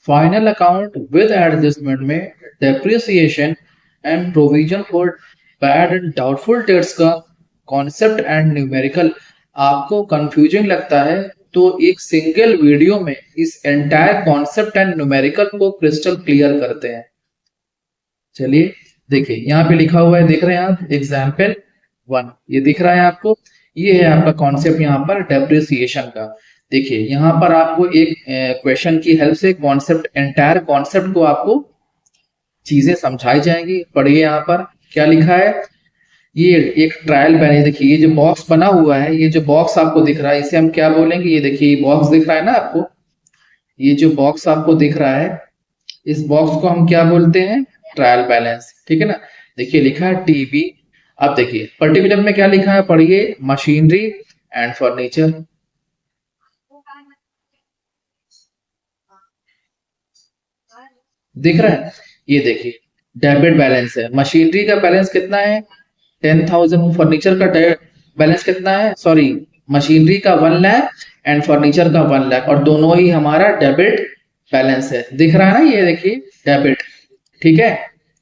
Final account with adjustment में depreciation and provision for bad and doubtful debts का concept and numerical आपको confusing लगता है तो एक सिंगल वीडियो में इस एंटायर कॉन्सेप्ट एंड न्यूमेरिकल को क्रिस्टल क्लियर करते हैं। चलिए देखिए यहाँ पे लिखा हुआ है, देख रहे हैं आप, एग्जाम्पल 1 ये दिख रहा है आपको। ये है आपका कॉन्सेप्ट यहाँ पर डेप्रिसिएशन का। देखिए यहाँ पर आपको एक क्वेश्चन की हेल्प से कॉन्सेप्ट, एंटायर कॉन्सेप्ट को आपको चीजें समझाई जाएंगी। पढ़िए यहाँ पर क्या लिखा है। ये एक ट्रायल बैलेंस, देखिए ये जो बॉक्स बना हुआ है, ये जो बॉक्स आपको दिख रहा है इसे हम क्या बोलेंगे। ये देखिए बॉक्स दिख रहा है ना आपको, ये जो बॉक्स आपको दिख रहा है इस बॉक्स को हम क्या बोलते हैं, ट्रायल बैलेंस। ठीक है ना। देखिए लिखा है टीबी। अब देखिए पर्टिकुलर में क्या लिखा है, पढ़िए, मशीनरी एंड फर्नीचर। दिख रहा है, ये देखिए डेबिट बैलेंस है। मशीनरी का बैलेंस कितना है, 10,000। फर्नीचर का बैलेंस कितना है, सॉरी, मशीनरी का 1 लाख एंड फर्नीचर का 1 लाख, और दोनों ही हमारा डेबिट बैलेंस है। दिख रहा है ना, ये देखिए डेबिट। ठीक है,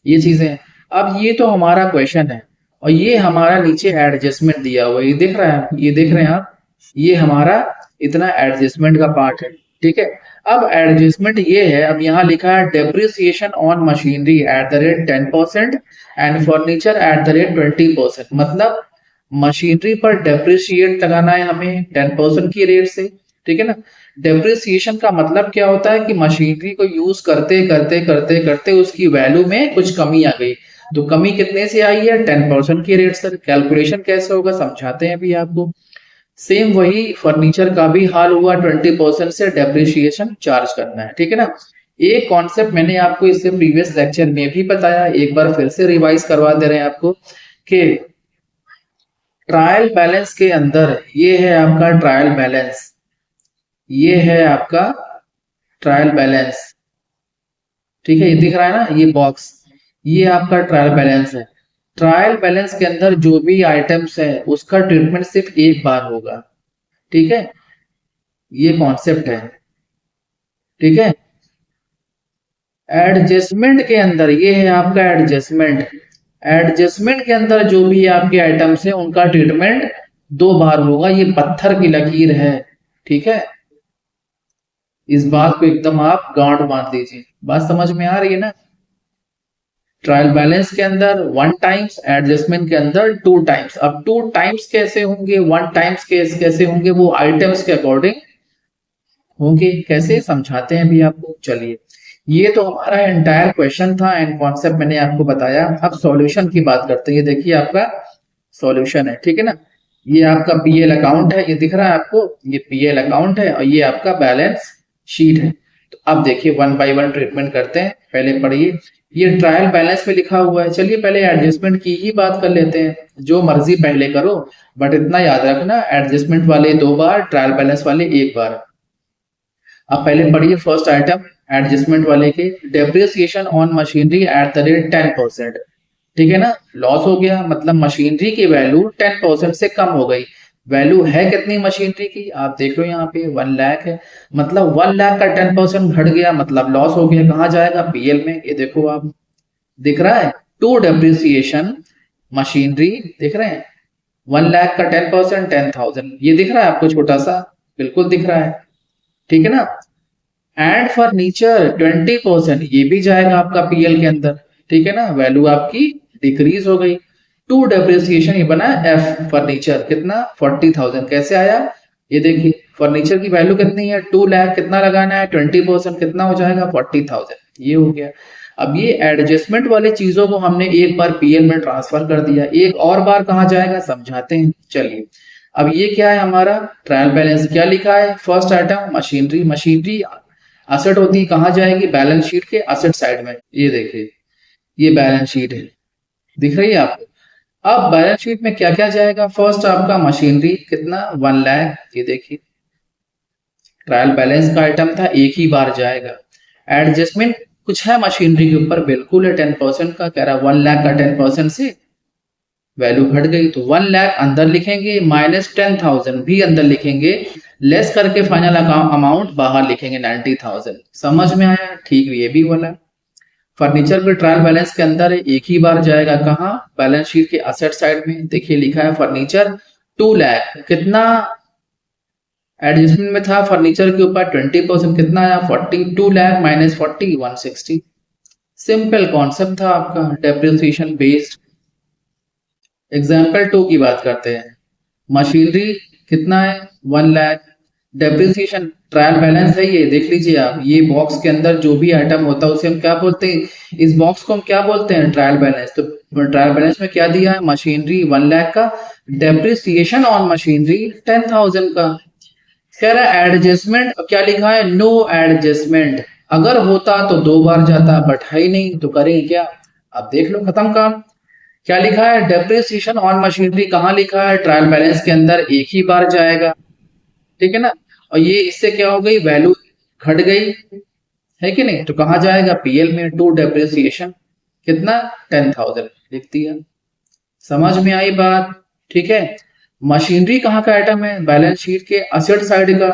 ये चीजें। अब ये तो हमारा क्वेश्चन है और ये हमारा नीचे एडजस्टमेंट दिया हुआ है, ये दिख रहा है, ये देख रहे हैं आप, ये हमारा इतना एडजस्टमेंट का पार्ट है। ठीक है। अब एडजस्टमेंट ये है, अब यहाँ लिखा है depreciation on machinery at the rate 10% and furniture at the rate 20%। मतलब मशीनरी पर डेप्रिसिएट लगाना है हमें 10% की रेट से। ठीक है ना। डेप्रिसिएशन का मतलब क्या होता है कि मशीनरी को यूज करते करते करते करते उसकी वैल्यू में कुछ कमी आ गई। तो कमी कितने से आई है, 10% की रेट से। कैलकुलेशन कैसे होगा समझाते हैं अभी आपको। सेम वही फर्नीचर का भी हाल हुआ, 20% से डेप्रिसिएशन चार्ज करना है। ठीक है ना। एक कॉन्सेप्ट मैंने आपको इससे प्रीवियस लेक्चर में भी बताया, एक बार फिर से रिवाइज करवा दे रहे हैं आपको कि ट्रायल बैलेंस के अंदर ये है आपका ट्रायल बैलेंस, ये है आपका ट्रायल बैलेंस। ठीक है, ये दिख रहा है ना, ये बॉक्स, ये आपका ट्रायल बैलेंस है। ट्रायल बैलेंस के अंदर जो भी आइटम्स है उसका ट्रीटमेंट सिर्फ एक बार होगा। ठीक है, ये कॉन्सेप्ट है। ठीक है। एडजस्टमेंट के अंदर ये है आपका एडजस्टमेंट। एडजस्टमेंट के अंदर जो भी आपके आइटम्स है उनका ट्रीटमेंट 2 बार होगा। ये पत्थर की लकीर है। ठीक है, इस बात को एकदम आप गांठ बांध दीजिए। बात समझ में आ रही है ना। ट्रायल बैलेंस के अंदर 1 टाइम्स, एडजस्टमेंट के अंदर 2 टाइम्स। अब 2 टाइम्स कैसे होंगे, 1 टाइम्स कैसे होंगे, वो आइटम्स के अकॉर्डिंग होंगे। कैसे समझाते हैं अभी आपको। चलिए, ये तो हमारा एंटायर क्वेश्चन था एंड कॉन्सेप्ट मैंने आपको बताया। अब सॉल्यूशन की बात करते हैं। ये देखिए आपका सॉल्यूशन है। ठीक है ना। ये आपका पीएल अकाउंट है, ये दिख रहा है आपको, ये पीएल अकाउंट है और ये आपका बैलेंस शीट है। तो अब देखिए 1 बाय 1 ट्रीटमेंट करते हैं। पहले पढ़िए, ये ट्रायल बैलेंस में लिखा हुआ है। चलिए पहले एडजस्टमेंट की ही बात कर लेते हैं, जो मर्जी पहले करो, बट इतना याद रखना एडजस्टमेंट वाले 2 बार, ट्रायल बैलेंस वाले 1 बार। अब पहले पढ़िए फर्स्ट आइटम एडजस्टमेंट वाले के, depreciation on machinery at the rate 10%। ठीक है ना, लॉस हो गया, मतलब मशीनरी की वैल्यू 10% से कम हो गई। वैल्यू है कितनी मशीनरी की, आप देख लो यहाँ पे 1 लाख है, मतलब 1 लाख का 10% घट गया, मतलब लॉस हो गया। कहाँ जाएगा, पीएल में। ये देखो आप, दिख रहा है, टू डेप्रिसिएशन मशीनरी, दिख रहे हैं, 1 लाख का 10%, 10,000, ये दिख रहा है आपको छोटा सा, बिल्कुल दिख रहा है। ठीक है ना। एंड फर्नीचर 20%, ये भी जाएगा आपका पीएल के अंदर। ठीक है ना, वैल्यू आपकी डिक्रीज हो गई। टू डेप्रिसिएशन ये बना एफ फर्नीचर, कितना, 40,000। कैसे आया, ये देखिए फर्नीचर की वैल्यू कितनी है, 2 लाख, कितना लगाना है, 20%, कितना हो जाएगा, 40,000। ये हो गया। अब ये एडजस्टमेंट वाली चीजों को हमने एक बार पीएल में ट्रांसफर कर दिया, एक और बार कहाँ जाएगा समझाते हैं। चलिए, अब ये क्या है हमारा ट्रायल बैलेंस, क्या लिखा है, first item machinery. Machinery asset होती है, कहाँ जाएगी, बैलेंस शीट के असेट साइड में। ये देखिए, ये बैलेंस शीट है, दिख रही है आपको। अब बैलेंस शीट में क्या क्या जाएगा, फर्स्ट आपका मशीनरी, कितना, 1 लाख। ये देखिए ट्रायल बैलेंस का आइटम था, एक ही बार जाएगा। एडजस्टमेंट कुछ है मशीनरी के ऊपर, बिल्कुल है, 10% का, कह रहा 1 लाख का 10% से वैल्यू घट गई तो 1 लाख अंदर लिखेंगे, माइनस 10,000 भी अंदर लिखेंगे, लेस करके फाइनल अमाउंट बाहर लिखेंगे 90,000। समझ में आया? ठीक, ये भी बोला। फर्नीचर के ट्रायल बैलेंस के अंदर एक ही बार जाएगा, कहाँ? बैलेंस शीट के असेट साइड में। देखिए लिखा है फर्नीचर 2 लाख, कितना एडजस्टमेंट में था फर्नीचर के ऊपर? 20%, कितना आया? 42 लाख माइनस 40, 160। सिंपल कॉन्सेप्ट था आपका, डेप्रिसिएशन बेस्ड। एग्जाम्पल 2 की बात करते हैं। मशीनरी कितना है? 1 लाख। डेप्रिसिएशन ट्रायल बैलेंस है ये, देख लीजिए आप। ये बॉक्स के अंदर जो भी आइटम होता है उसे हम क्या बोलते हैं? इस बॉक्स को हम क्या बोलते हैं? Trial balance. तो ट्रायल बैलेंस में क्या दिया है? मशीनरी 1 लाख का, डेप्रिसिएशन ऑन मशीनरी 10,000 का। कह रहा है एडजस्टमेंट, क्या लिखा है? No adjustment. अगर होता तो 2 बार जाता, बट है ही नहीं, तो करेंगे क्या? अब देख लो, खत्म काम। क्या लिखा है? डेप्रिसिएशन ऑन मशीनरी कहाँ लिखा है? ट्रायल बैलेंस के अंदर एक ही बार जाएगा, ठीक है ना। और ये इससे क्या हो गई? वैल्यू घट गई, है कि नहीं? तो कहाँ जाएगा? पीएल में। टू डेप्रिसिएशन कितना? 10,000 लिख दिया। समझ में आई बात? ठीक है। मशीनरी कहाँ का आइटम है? बैलेंस शीट के असेट साइड का।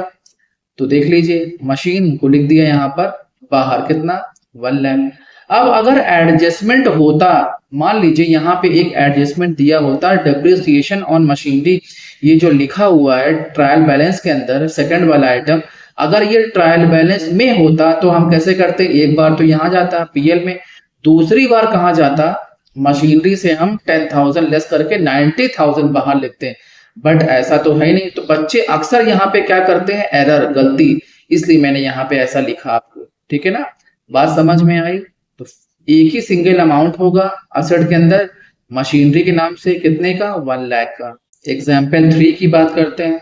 तो देख लीजिए, मशीन को लिख दिया यहाँ पर बाहर, कितना? 1 लाख। अब अगर एडजस्टमेंट होता, मान लीजिए यहाँ पे एक एडजस्टमेंट दिया होता, डेप्रिसिएशन ऑन मशीनरी, ये जो लिखा हुआ है ट्रायल बैलेंस के अंदर सेकंड वाला आइटम, अगर ये ट्रायल बैलेंस में होता तो हम कैसे करते? एक बार तो यहाँ जाता पीएल में, दूसरी बार कहाँ जाता? मशीनरी से हम 10,000 लेस करके 90,000 बाहर लिखते हैं। बट ऐसा तो है ही नहीं। तो बच्चे अक्सर यहाँ पे क्या करते हैं? एरर, गलती, इसलिए मैंने यहाँ पे ऐसा लिखा आपको, ठीक है ना। बात समझ में आई? तो एक ही सिंगल अमाउंट होगा असेट के अंदर मशीनरी के नाम से, कितने का? 1 लाख का। एग्जाम्पल 3 की बात करते हैं।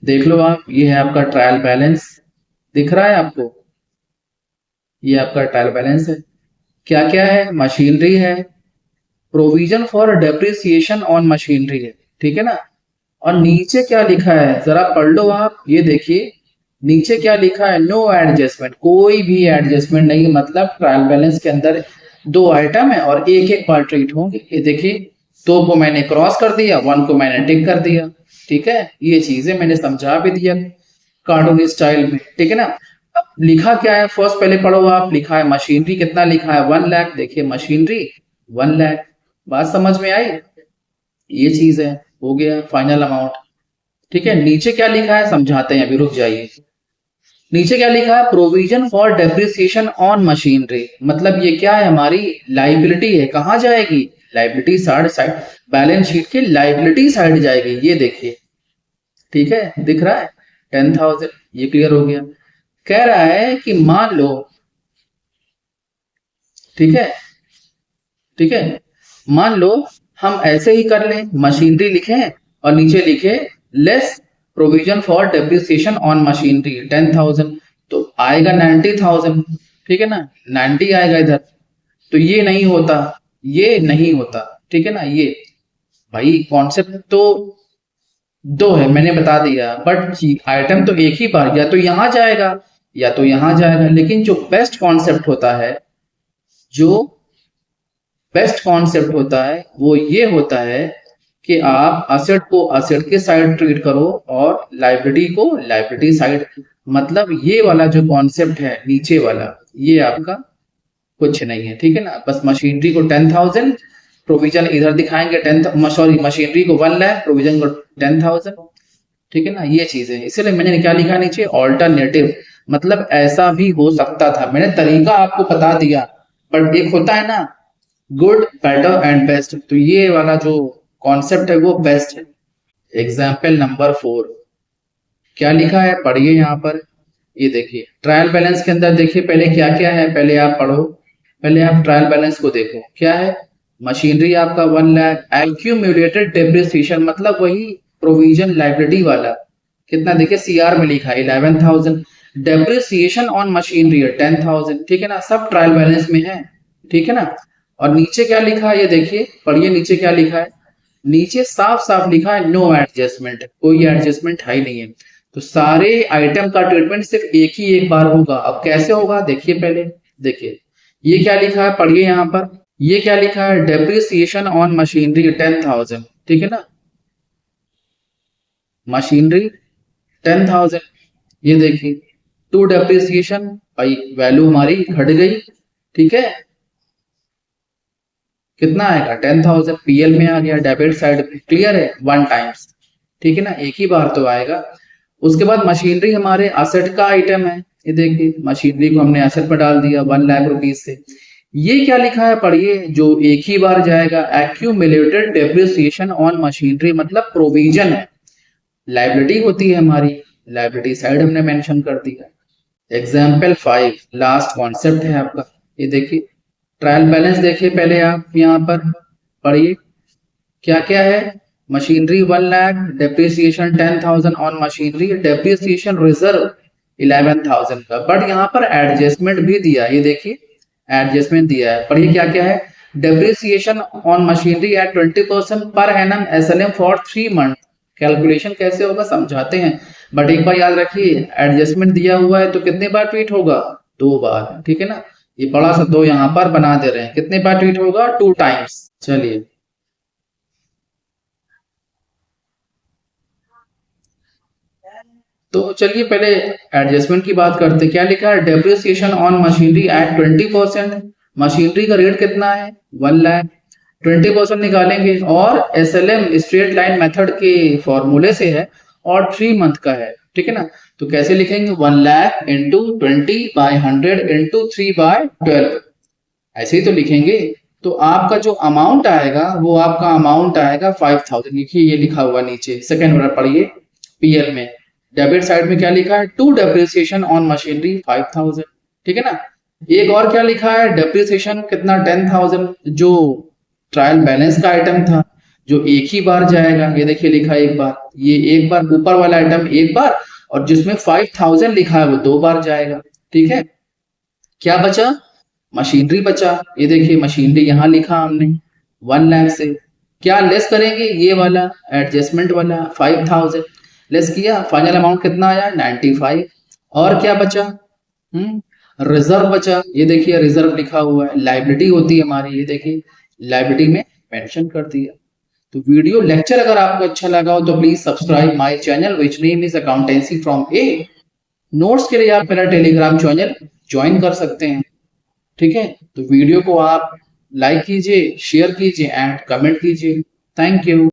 देख लो आप, ये है आपका ट्रायल बैलेंस, दिख रहा है आपको? ये आपका ट्रायल बैलेंस है। क्या क्या है? मशीनरी है, provision for depreciation on machinery है, ठीक है ना। और नीचे क्या लिखा है? जरा पढ़ लो आप, ये देखिए नीचे क्या लिखा है? नो एडजस्टमेंट, कोई भी एडजस्टमेंट नहीं। मतलब ट्रायल बैलेंस के अंदर 2 आइटम है और एक एक बार ट्रीट होंगे। ये देखिए, 2 को मैंने क्रॉस कर दिया, 1 को मैंने टिक कर दिया, ठीक है। ये चीजें मैंने समझा भी दिया कार्टून स्टाइल में, ठीक है ना। अब लिखा क्या है? फर्स्ट पहले पढ़ो आप। लिखा है मशीनरी, कितना लिखा है? 1 लाख। देखिए मशीनरी 1 लाख। बात समझ में आई? ये चीज है, हो गया फाइनल अमाउंट, ठीक है। नीचे क्या लिखा है समझाते हैं, अभी रुक जाइए। नीचे क्या लिखा है? Provision for depreciation on machinery. मतलब ये क्या है? हमारी लाइबिलिटी है। कहाँ जाएगी? लाइबिलिटी साइड, बैलेंस शीट की लाइबिलिटी साइड जाएगी। ये देखिए, ठीक है, दिख रहा है 10,000। ये क्लियर हो गया। कह रहा है कि मान लो, ठीक है, ठीक है, मान लो हम ऐसे ही कर लें, मशीनरी लिखे और नीचे लिखे less provision for depreciation on machinery 10,000, तो आएगा 90,000, ठीक है ना, 90 आएगा इधर। तो ये नहीं होता, ये नहीं होता, ठीक है ना। ये भाई कॉन्सेप्ट तो 2 है, मैंने बता दिया, बट आइटम तो एक ही बार या तो यहां जाएगा या तो यहां जाएगा। लेकिन जो बेस्ट कॉन्सेप्ट होता है, जो बेस्ट कॉन्सेप्ट होता है वो ये होता है कि आप असेट को असेट के साइड ट्रीट करो और लाइबिलिटी को लाइबिलिटी साइड। मतलब ये वाला जो कॉन्सेप्ट है नीचे वाला, ये आपका कुछ नहीं है, ठीक है ना। बस मशीनरी को 10,000, प्रोविजन इधर दिखाएंगे 10, सॉरी मशीनरी को 1 लाख, प्रोविजन को 10,000, ठीक है ना। ये चीज है, इसलिए मैंने क्या लिखा नीचे? ऑल्टरनेटिव। मतलब ऐसा भी हो सकता था, मैंने तरीका आपको बता दिया। बट एक होता है ना गुड, बेटर एंड बेस्ट, तो ये वाला जो कॉन्सेप्ट है वो बेस्ट है। एग्जाम्पल नंबर 4 क्या लिखा है? पढ़िए यहाँ पर। ये देखिए ट्रायल बैलेंस के अंदर, देखिए पहले क्या क्या है, पहले आप पढ़ो, पहले आप ट्रायल बैलेंस को देखो। क्या है? मशीनरी आपका 1 लाख, एक्यूमुलेटेड डेप्रिसिएशन मतलब वही प्रोविजन लाइबिलिटी वाला, कितना देखिए सीआर में लिखा है 11,000। डेप्रिसिएशन ऑन मशीनरी 10,000, ठीक है ना, सब ट्रायल बैलेंस में है, ठीक है ना। और नीचे क्या लिखा है? ये देखिए, पढ़िए नीचे क्या लिखा है। नीचे साफ साफ लिखा है नो एडजस्टमेंट, कोई एडजस्टमेंट है ही नहीं है। तो सारे आइटम का ट्रीटमेंट सिर्फ एक ही एक बार होगा। अब कैसे होगा? देखिए पहले, देखिए ये क्या लिखा है, पढ़िए यहाँ पर। ये क्या लिखा है, डेप्रिसिएशन ऑन मशीनरी 10,000, ठीक है ना, मशीनरी 10,000। ये देखिए टू डेप्रिसिएशन, भाई वैल्यू हमारी घट गई, ठीक है, कितना आएगा 10,000, पीएल में आ गया, डेबिट साइड क्लियर है, वन टाइम्स, ठीक है ना, एक ही बार तो आएगा। उसके बाद मशीनरी हमारे असेट का आइटम है, ये देखिए मशीनरी को हमने एसेट में डाल दिया 1,00,000 रुपीज से। ये क्या लिखा है पढ़िए, जो एक ही बार जाएगा, एक्यूमुलेटेड डेप्रिसिएशन ऑन मशीनरी, मतलब प्रोविजन है, लाइबिलिटी होती है हमारी, लाइबिलिटी साइड हमने मेंशन कर दिया। एग्जाम्पल 5 लास्ट कॉन्सेप्ट है आपका, ये देखिए ट्रायल बैलेंस देखिए पहले आप यहाँ पर पढ़िए क्या क्या है। Machinery 1,00,000, depreciation 10,000 on machinery, depreciation reserve 11,000 का, बट यहाँ पर एडजस्टमेंट भी दिया, ये देखिए एडजस्टमेंट दिया है, पढ़िए क्या क्या है। Depreciation on machinery at 20% per annum SLM for 3 month. Calculation कैसे होगा समझाते हैं, बट एक बार याद रखिए एडजस्टमेंट दिया हुआ है तो कितने बार ट्वीट होगा, 2 बार, ठीक है ना, ये बड़ा सा 2 यहाँ पर बना दे रहे हैं, कितने बार ट्वीट होगा, 2 टाइम्स। चलिए तो चलिए पहले एडजस्टमेंट की बात करते हैं, क्या लिखा है, depreciation on machinery at 20%, machinery का रेट कितना है 1,00,000, 20% निकालेंगे, और एसएलएम स्ट्रेट लाइन मेथड के फॉर्मूले से है, और 3 मंथ का है, ठीक है ना, तो कैसे लिखेंगे 1,00,000 इंटू 20/100 इंटू 3/12, ऐसे ही तो लिखेंगे। तो आपका जो अमाउंट आएगा वो आपका अमाउंट आएगा 5,000, लिखिए ये लिखा हुआ नीचे सेकेंड वाला पढ़िए, पीएल में डेबिट साइड में क्या लिखा है, टू डेप्रिसिएशन ऑन मशीनरी 5,000, ठीक है ना। एक और क्या लिखा है, डेप्रिसिएशन कितना 10,000, जो ट्रायल बैलेंस का आइटम था, जो एक ही बार जाएगा, ये देखिए लिखा है एक बार, ये एक बार ऊपर वाला आइटम एक बार, और जिसमें 5,000 लिखा है वो 2 बार जाएगा, ठीक है। क्या बचा, मशीनरी बचा, ये देखिए मशीनरी यहाँ लिखा हमने 1,00,000 से, क्या लेस करेंगे, ये वाला एडजस्टमेंट वाला 5,000 लेस किया, फाइनल अमाउंट कितना आया 95, और क्या बचा, रिजर्व बचा, ये देखिए रिजर्व लिखा हुआ है, लाइबिलिटी होती है हमारी, ये देखिए लाइबिलिटी में मेंशन कर दिया। तो वीडियो लेक्चर अगर आपको अच्छा लगा हो तो please subscribe my channel which name is accountancy from A. Notes के लिए आप मेरा टेलीग्राम चैनल ज्वाइन कर सकते हैं, ठीक है। तो वीडियो को आप लाइक कीजिए, शेयर कीजिए एंड कमेंट कीजिए। Thank you.